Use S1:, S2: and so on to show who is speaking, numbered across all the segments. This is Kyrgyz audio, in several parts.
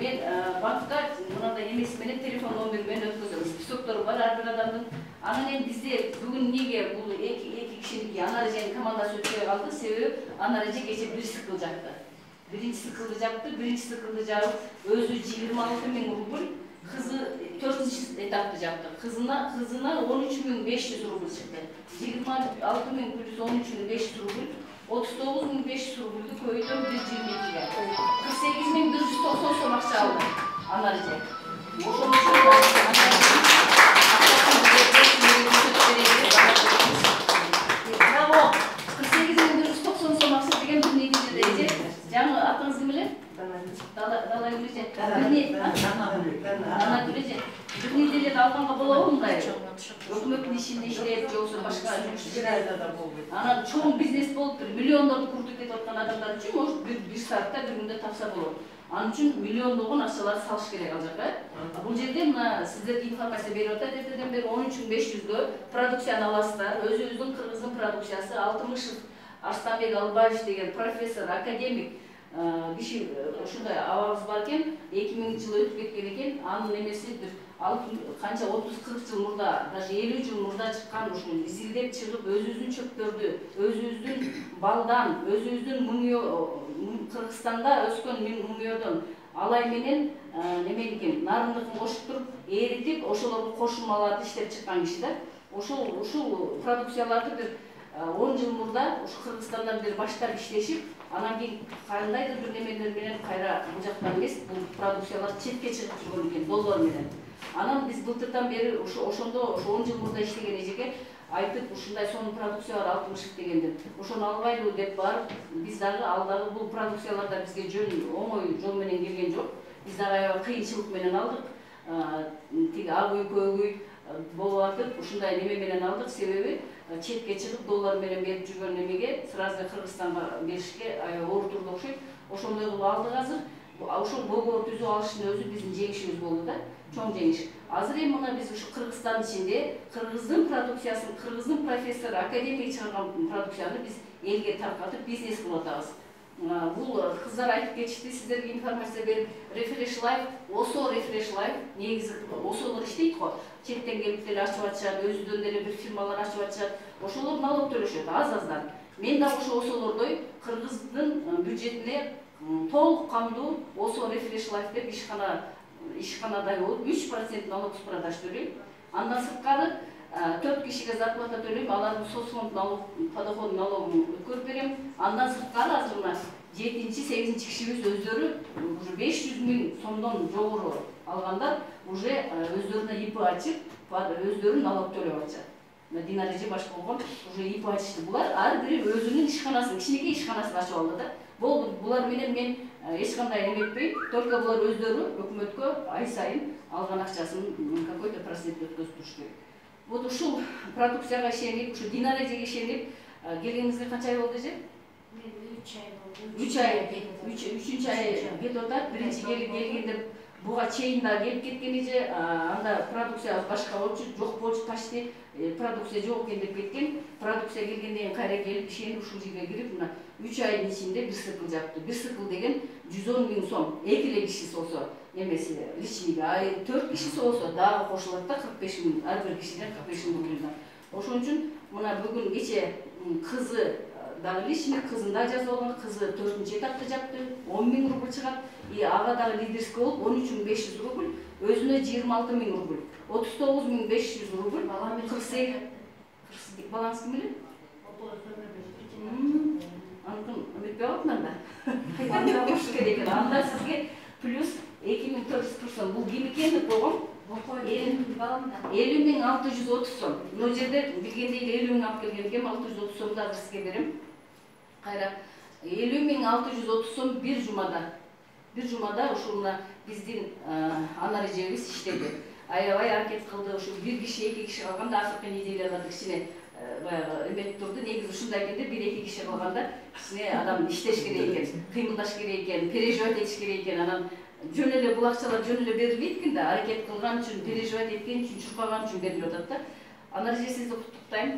S1: мен банкка мынандай эмес менен телефон номер менен өткөзөм. Списоктору бар ар бир адамдын. Анан эми бизде бүгүн неге бул эки кишиники Анареженин командасы өтпөй калды? Себеби Анареже кече бир цикл жакты. Биринчи циклды жакты, биринчи циклды жагып, өзү 26.000 рубль, кызы 4-чү этапты жакты. Кызына 13.500 рубль чыкты. 26.000 плюс 13.500 рубль 39.500 рубльді көйден 122-ге. 48.190 сом ақша алды Анареже. Ошону браво! 48.190 сом ақша деген бір негізде жаңы атыңыз кім біле? Дала Гүлеже. Дана Гүлеже. Bir nedelerde alğanğa bola olmay. Hökümetin işinde işleyip yoksa başka ana çoğun biznes bolup milyonlarını kurduk etip atkan adamlar için o bir saatte bir günde tapsa bolot. Onun için milyonluğun akçaları salış gerek alacak. Bu жерде мына сиздерге информация берип атат. Эртеден бери 13.500'гө продукцияны аласыздар. Өзүбүздүн кыргыздын продукциясы Алтымышев Арстанбек Албаев деген профессор, академик киши ушундай абабыз бар экен. 2000-жылы өтүп кеткен экен. Анын эмеси бир kança 30-40 жыл мурда, даже 50 жыл мурда чыккан ушул изилдеп чыгып, өзүбүздүн чөптөрдү, өзүбүздүн балдан, өзүбүздүн Кыргызстанда өскөн мумиодон алай менен неме экен, нарындыкын кошуп туруп, эритип, ошолорду кошулмаларды иштеп чыккан киши да. Ушул продукцияларды бир 10 жыл мурда ушу Кыргызстандан бир баштап иштешип, анан кийин кандайдыр бир немелер менен кайра бул жактан эмес, бул продукциялар четке чыгып жүргөн экен, доллар менен. Анан биз былтырдан бери ошондо 10 жыл мурда иштеген эжеге айтып, ушундай сонун продукциялар Алтымышев дегенди. Ошону албайлы деп барып, биз дагы алдагы бул продукцияларда бизге жөн оңой жол менен келген жок. Биз дагы аябай кыйынчылык менен алдык. Тиги агый көөгүй болуп атып, ушундай неме менен алдык. Себеби четке чыгып доллар менен берип жүргөн немеге сразу Кыргызстанга беришке аябай оор турду окшойт. Ошондой кылып алдык азыр. Ошол долбоор түзүп алыштын өзү биздин жеңишибиз болду да. Чоң жеңиш. Азыр эми мына биз ушу Кыргызстан ичинде кыргыздын продукциясын, кыргыздын профессор, академик чыгарган продукцияны биз элге таркатып бизнес кылып атабыз. Бул кыздар айтып кетишти, сиздерге информация берип, Refresh Life, Osо Refresh Life негизи Осолор иштейт го. Четтен келип деле ачып атышат, өзүдөн деле бир фирмалар ачып атышат. Ошолор налог төлөшөт аз-аздан. Мен да ошо Осолордой кыргыздын бюджетине толук камдуу Osо Refresh Life деп ишканадай болуп 3% налог с продаж төлөйм. Андан сырткары 4 кишиге зарплата төлөйм, алардын соцфонд налог, подоходный налогун өткөрүп берем. Андан сырткары азыр мына 7-8 кишибиз өздөрү уже 500.000 сомдон жогору алгандар уже өздөрүнө ИП ачып, өздөрү налог төлөп атышат. Динареже башка болгон уже ИП ачышты. Булар ар бири өзүнүн ишканасын, кичинекей ишканасын ачып алды да. Болду, булар менен мен эч кандай эметпейм, только булар өздөрү өкмөткө ай сайын алган акчасын какой-то процент өткөзүп туруш керек. Вот ушул продукцияга ишенип, ушу Динарежеге ишенип келгениңизге канча ай болду эже?
S2: 3 ай болду.
S1: 3 ай, 3-чү ай кетип атат. Биринчи келгенде буга чейин да келип кеткен эже, анда продукция башка болчу, жок болчу, почти продукция жок экен деп кеткен. Продукция келгенден кийин кайра келип ишенип ушул жерге кирип, мына 3 айдын ичинде бир цикл жапты. Бир цикл деген 110.000 сом. Экиле кишиси болсо немеси личныйга, 4 кишиси болсо дагы кошулат да 45.000, ар бир кишиден 45.000 рубль. Ошон үчүн мына бүгүн кече кызы дагы личный кызында жазып алган, кызы 4-чү этапты жапты, 10.000 рубль чыгат. И ага дагы лидерский болуп 13.500 рубль, өзүнө 26.000 рубль, 39.500 рубль, 48. Балаңыз ким эле? Анкын үмүтпөй атман да. Кайдан кош керек экен. Анда сизге плюс 2400 сом. Бул ким экендик болгон? 50.630 сом. Бул жерде билгендей 50.000 алып келген экен, 630 сом дагы сизге берем. Кайра 50.630 сом бир жумада. Бир жумада ушуна биздин Анарежебиз иштеди. Аябай аракет кылды, ушу бир киши, 2 киши калганда акыркы неделяларда кичине баягы эмет турду. Негизи ушундай экенде 1-2 киши калганда кичине адам иштеш керек экен, кыймылдаш керек экен, переживать этиш керек экен. Анан жөн эле бул акчалар жөн эле берилбейт экен да, аракет кылган үчүн, переживать эткен үчүн, чуркаган үчүн берилип атат да. Аны сизди куттуктайм.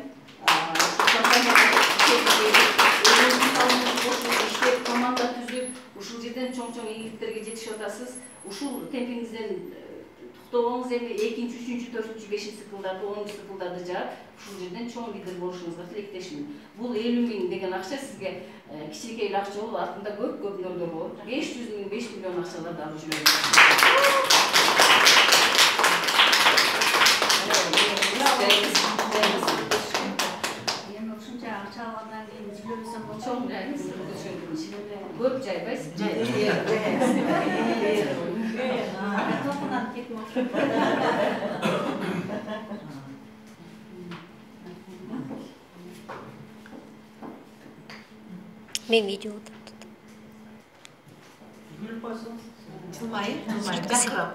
S1: Иштеп, команда түзүп, ушул жерден чоң-чоң ийгиликтерге жетишип атасыз. Ушул темпиңизден токтобоңуз, эми 2, 3, 4, 5 циклдарды, 10 циклдарды жаап, ушул жерден чоң лидер болушуңузга тилектешмин. Бул 50 миң деген акча сизге кичинекей эле акча болуп, артында көп нөлдөр болот. 500 миң, 5 миллион акчаларды алып жүрөт. Çok jaymiz, көп жайбайсыз.
S3: Мен видеода.
S4: Тумайын, жақырап.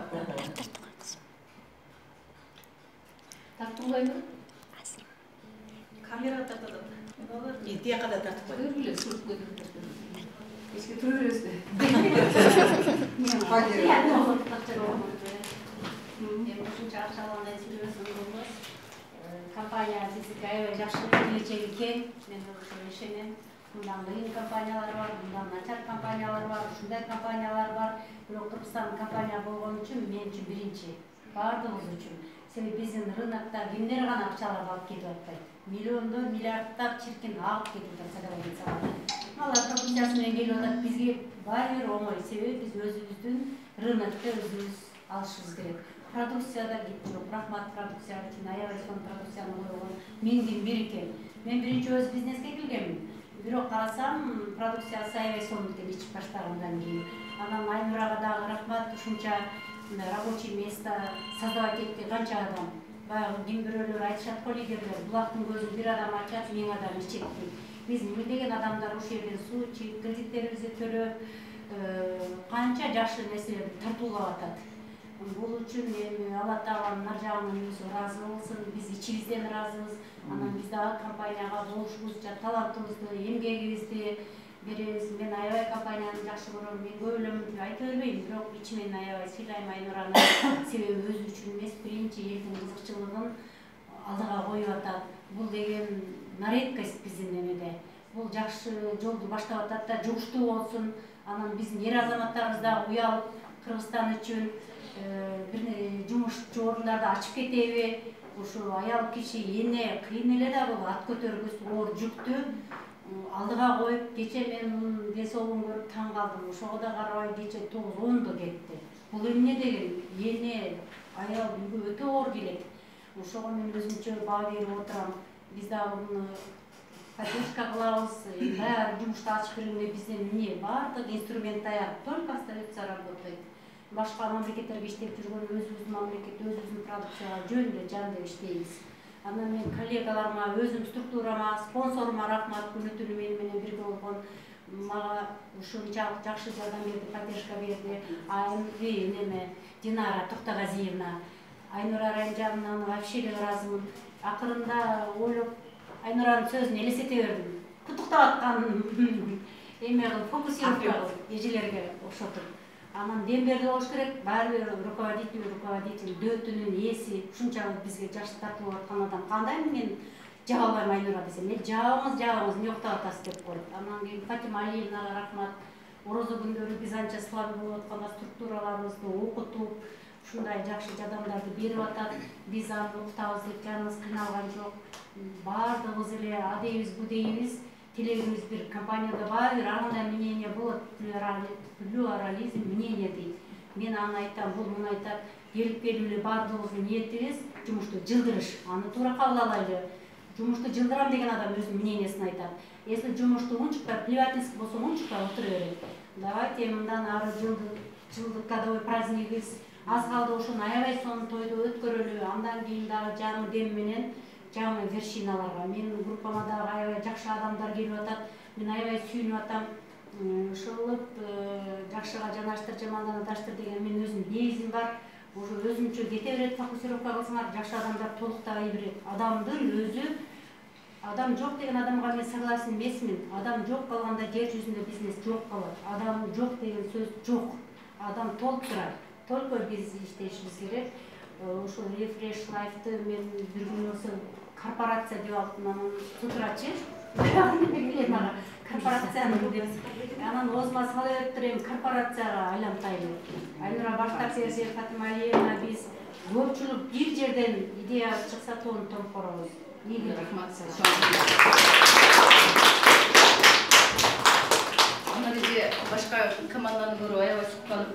S1: Тартылбайбы?
S4: Камера тартады. Ития када тартып қойды.
S1: Көргүлө сүрүп көтөрүп. Эске төрөбүздү.
S2: Ушунча акчалардан сүйлөсөм болбос. Компания бизге аябай жакшы келечеги кең. Мен ошого ишенем. Мындан кыйын компаниялар бар, мындан начар компаниялар бар, ушундай компаниялар бар. Бирок Кыргызстан компания болгон үчүн мен үчүн биринчи. Бардыгыбыз үчүн. Себеби биздин рынокто кимдер гана акчаларды алып кетип атпайт. Миллиондор, миллиарддап чиркин агып кетип атат. Алар продукциясы менен келип атат, бизге баары бир оңой. Себеби биз өзүбүздүн рынокто өзүбүз алышыбыз керек. Продукцияда кетти. Рахмат продукция үчүн, аябай сонун продукцияны койгон. Миңдин бир экен. Мен биринчи өз бизнеске келгенмин. Бирок карасам, продукциясы аябай сонун экен ичип баштагандан кийин. Анан Айнурага дагы рахмат, ушунча рабочий место создавать этти канча адам. Баягы ким бирөөлөр айтышат го лидерлер, булактын көзүн бир адам ачат, 1000 адам ичет дейт. Биз миңдеген адамдар ушул жерден суу ичип, кредиттерибизди төлөп, канча жакшы нерселерди тартуулап атат. Бул үчүн эми Алла Тааланын ар жагынан өзү ыраазы болсун, биз ичибизден ыраазыбыз. Анан биз дагы компанияга болушубузча талантыбызды, эмгегибизди беребиз. Мен аябай компанияны жакшы көрөм, мен көп эле айта бербейм, бирок ичимен аябай сыйлайм Айнураны. Себеби өзү үчүн эмес, биринчи элдин кызыкчылыгын алдыга коюп атат. Бул деген на редкость биздин эмеде. Бул жакшы жолду баштап атат да, жугуштуу болсун. Анан биздин эр азаматтарыбыз дагы уялып, Кыргызстан үчүн бир жумуш орундарды ачып кетеби? Ушу аял киши эне кыйын эле да бул ат көтөргүс оор жүктү алдыга коюп, кече мен десолун көрүп таң калдым. Ошого да карабай кече 9-10 кетти. Бул эмне деген эне аял үйгө өтө оор келет. Ошого мен өзүмчө баа берип отурам. Биз дагы муну поддержка кылабыз. Баары жумушту ачып бергенде бизден эмне баардык инструмент даяр, только остается работать. Башка мамлекеттерге иштеп жүргөн өзүбүздүн мамлекет, өзүбүздүн продукцияга жөн эле жан деп иштейбиз. Анан мен коллегаларыма, өзүм структурама, спонсорума рахмат, күнү-түнү менен бирге болгон. Мага ушунчалык жакшы жардам берди, поддержка берди. Неме Динара Токтогазиевна, Айнура Райымжановнаны вообще эле ыраазымын. Акырында ойлоп Айнуранын сөзүн элестете бердим. Куттуктап аткан эме кылып, фокусировка кылып, эжелерге окшотуп. Анан дем берди болуш керек, баары бир руководитель, дөөтүнүн ээси, ушунчалык бизге жаш тартылып аткан адам кандай мен жаба албайм Айнура десем, мен жабыңыз, эмне уктап атасыз деп коет. Анан кийин Фатима Алиевнага рахмат. Орозо күндөрү биз анча слабый болуп атканда структураларыбызды окутуп, ушундай жакшы жардамдарды берип атат. Биз аны уктабыз деп жаныбыз кыйналган жок. Баардыгыбыз эле адейбиз, будейбиз, тилегибиз бир компанияда баары бир ар кандай мнение болот, плюрализм мнение дейт. Мен аны айтам, бул муну айтат. Келип эле баардыгыбыздын ниетибиз жумушту жылдырыш. Аны туура кабыл алайлы. Жумушту жылдырам деген адам өзүнүн мнениясын айтат. Если жумушту унчукпай, плевательский болсо унчукпай отура берет. Давайте мындан ары жылдык годовой празднигибиз аз калды, ошону аябай сонун тойду өткөрөлү. Андан кийин дагы жаңы дем менен жаңы вершиналарга. Менин группама дагы аябай жакшы адамдар келип атат. Мен аябай сүйүнүп атам. Ушулуп жакшыга жанаштыр, жамандана таштыр деген мен өзүмдүн негизим бар. Уже өзүнчө кете берет, фокусировка кылсаңар, жакшы адамдар толуктагай берет. Адамдын өзү, адам жок деген адамга мен согласен эмесмин. Адам жок калганда жер жүзүндө бизнес жок калат. Адам жок деген сөз жок. адам толтурат. Только биз иштешибиз керек. Ошол Refresh Life'ты мен бир күн ошо корпорация деп алып анан тутурачы. Корпорацияны деп. Анан озмасы калай өттүр эми корпорацияга айлантайлы. Айнура баштап берсе Фатима Алиевна биз көпчүлүк бир жерден идея чыкса тоон топ барабыз. Ийгилик.
S1: Рахмат. Аны бизге башка команданын көрүп аябай суккан